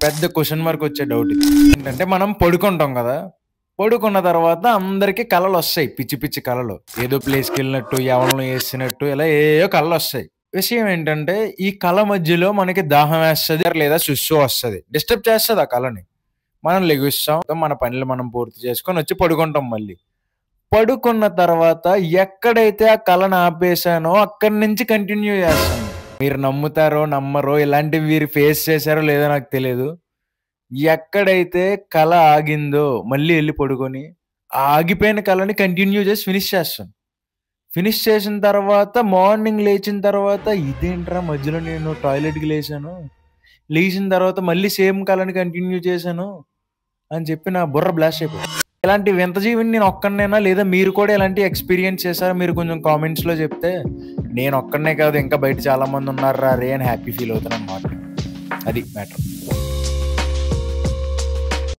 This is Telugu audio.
పెద్ద క్వెషన్ మార్క్ వచ్చే డౌట్ ఇది. ఏంటంటే మనం పడుకుంటాం కదా! పడుకున్న తర్వాత అందరికి కలలొస్తాయి. పిచ్చి పిచ్చి కలలు. ఏదో ప్లేస్‌కెళ్ళినట్టు, ఎవరినో ఏసినట్టు ఇలా ఏయేయో కలలొస్తాయి. విషయం ఏంటంటే ఈ కల మధ్యలో మనకి దాహం వేస్తది లేదా సుస్సు వస్తది. డిస్టర్బ్ చేస్తది ఆ కలని. మనం లెగుస్తాం. మన పనులు మనం పూర్తి చేసుకొని వచ్చి పడుకుంటాం మళ్ళీ. పడుకున్న తర్వాత ఎక్కడైతే ఆ కలను ఆపేసానో అక్కడి నుంచి కంటిన్యూ చేస్తాను. మీరు నమ్ముతారో, నమ్మరో ఇలాంటివి మీరు ఫేస్ చేసారో లేదో నాకు తెలీదు. ఎక్కడైతే కల ఆగిందో మళ్ళీ ఎళ్లి పడుకొని, ఆ ఆగిపోయిన కలని కంటిన్యూ చేసి ఫినిష్ చేస్తాను. ఫినిష్ చేసిన తర్వాత మార్నింగ్ లేచిన తర్వాత ఇదేంట్రా మధ్యలో నేను టాయిలెట్‌కి లేసాను. లేచిన తర్వాత మళ్ళీ సేమ్ కలని కంటిన్యూ చేశాను అని చెప్పి నా బుర్ర బ్లాస్ట్ అయిపోయింది. ఇలాంటి వింత జీవిని నేను ఒక్కడినేనా? లేదా మీరు కూడా ఇలాంటి ఎక్స్‌పీరియన్స్ చేసారా? మీరు కొంచెం కామెంట్స్‌లో చెప్తే నేనొక్కడినే కాదు ఇంకా బయట చాలా మంది ఉన్నారురా రే అని హ్యాపీ ఫీల్ అవుతాననమాట. అది మ్యాటర్.